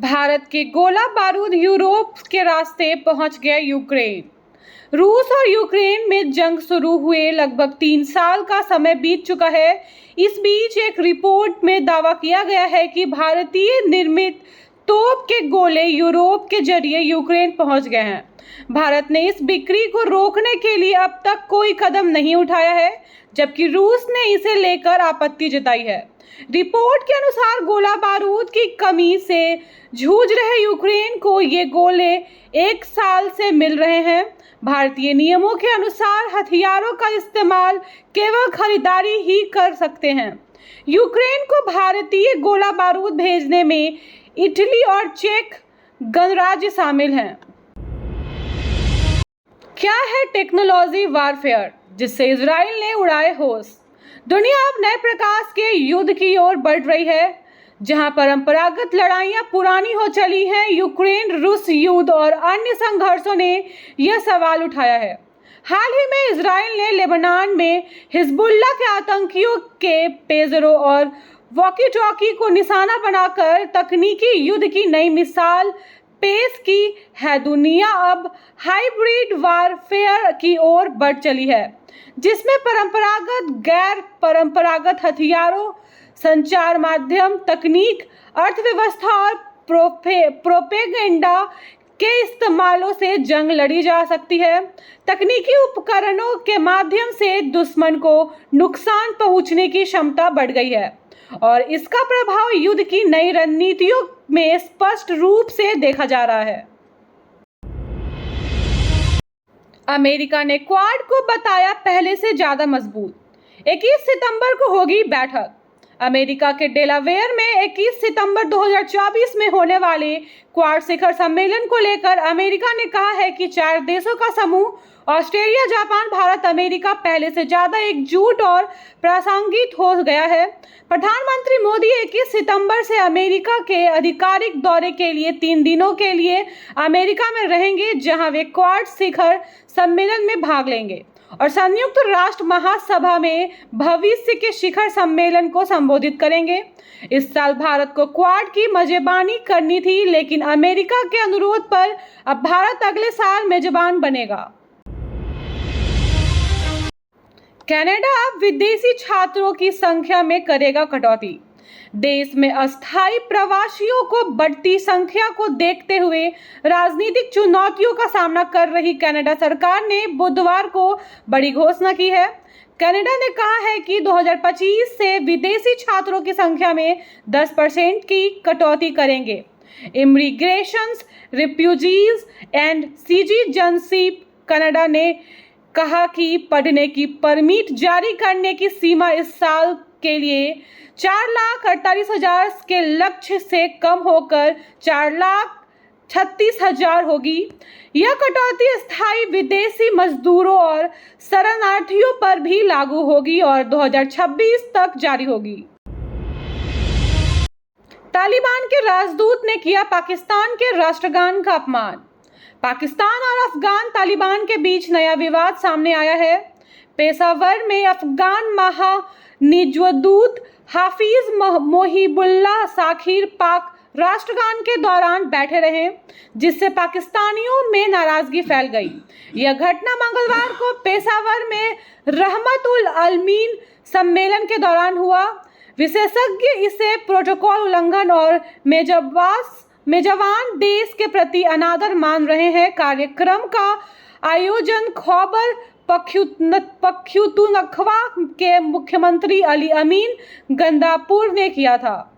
भारत के गोला बारूद यूरोप के रास्ते पहुंच गया यूक्रेन। रूस और यूक्रेन में जंग शुरू हुए लगभग 3 साल का समय बीत चुका है। इस बीच एक रिपोर्ट में दावा किया गया है कि भारतीय निर्मित तोप के गोले यूरोप के जरिए यूक्रेन पहुंच गए हैं। भारत ने इस बिक्री को रोकने के लिए अब तक कोई कदम नहीं उठाया है, जबकि रूस ने इसे लेकर आपत्ति जताई है। रिपोर्ट के अनुसार गोला बारूद की कमी से जूझ रहे यूक्रेन को ये गोले 1 साल से मिल रहे हैं। भारतीय नियमों के अनुसार हथियारों का इस्तेमाल केवल खरीदारी ही कर सकते हैं। यूक्रेन को भारतीय गोला बारूद भेजने में इटली और चेक गणराज्य शामिल हैं। क्या है टेक्नोलॉजी वारफेयर जिससे इजराइल ने उड़ाए होश? दुनिया अब नए प्रकार के युद्ध की ओर बढ़ रही है, जहां परंपरागत लड़ाइयां पुरानी हो चली हैं। यूक्रेन रूस युद्ध और अन्य संघर्षों ने यह सवाल उठाया है। हाल ही में इजराइल ने लेबनान में हिजबुल्लाह के आतंकियों के पेजरों और वॉकी टॉकी को निशाना बनाकर तकनीकी युद्ध की नई मिसाल पेश की है। दुनिया अब हाइब्रिड वारफेयर की ओर बढ़ चली है, जिसमें परंपरागत, गैर परंपरागत हथियारों, संचार माध्यम, तकनीक, अर्थव्यवस्था और प्रोपेगेंडा के इस्तेमालों से जंग लड़ी जा सकती है। तकनीकी उपकरणों के माध्यम से दुश्मन को नुकसान पहुंचने की क्षमता बढ़ गई है और इसका प्रभाव युद्ध की नई रणनीतियों में स्पष्ट रूप से देखा जा रहा है। अमेरिका ने क्वाड को बताया पहले से ज्यादा मजबूत। 21 सितंबर को होगी बैठक। अमेरिका के डेलावेयर में 21 सितंबर 2024 में होने वाले क्वाड शिखर सम्मेलन को लेकर अमेरिका ने कहा है कि 4 देशों का समूह ऑस्ट्रेलिया, जापान, भारत, अमेरिका पहले से ज्यादा एकजुट और प्रासंगिक हो गया है। प्रधानमंत्री मोदी 21 सितंबर से अमेरिका के आधिकारिक दौरे के लिए 3 दिनों के लिए अमेरिका में रहेंगे, जहां वे क्वाड शिखर सम्मेलन में भाग लेंगे और संयुक्त राष्ट्र महासभा में भविष्य के शिखर सम्मेलन को संबोधित करेंगे। इस साल भारत को क्वाड की मेजबानी करनी थी, लेकिन अमेरिका के अनुरोध पर अब भारत अगले साल मेजबान बनेगा। कनाडा अब विदेशी छात्रों की संख्या में करेगा कटौती। देश में अस्थायी प्रवासियों को बढ़ती संख्या को देखते हुए राजनीतिक चुनौतियों का सामना कर रही कनाडा सरकार ने बुधवार को बड़ी घोषणा की है। कनाडा ने कहा है कि 2025 से विदेशी छात्रों की संख्या में 10% की कटौती करेंगे। Immigration, refugees and citizenship Canada ने कहा कि पढ़ने की परमिट जारी करने की सीमा इस साल के लिए 4,48,000 के लक्ष्य से कम होकर 4,36,000 होगी। यह कटौती स्थायी विदेशी मजदूरों और शरणार्थियों पर भी लागू होगी और 2026 तक जारी होगी। तालिबान के राजदूत ने किया पाकिस्तान के राष्ट्रगान का अपमान। पाकिस्तान और अफगान तालिबान के बीच नया विवाद सामने आया है। पेशावर में अफगान महानिजदूत हाफिज मोहिबुल्लाह साखिर पाक राष्ट्रगान के दौरान बैठे रहे, जिससे पाकिस्तानियों में नाराजगी फैल गई। यह घटना मंगलवार को पेशावर में रहमतुल आलमीन सम्मेलन के दौरान हुआ। विशेषज्ञ इसे प्रोटोकॉल उल्लंघन और मेजबान देश के प्रति अनादर मान रहे हैं। कार्यक्रम का आयोजन खैबर पख्तूनख्वा के मुख्यमंत्री अली अमीन गंदापुर ने किया था।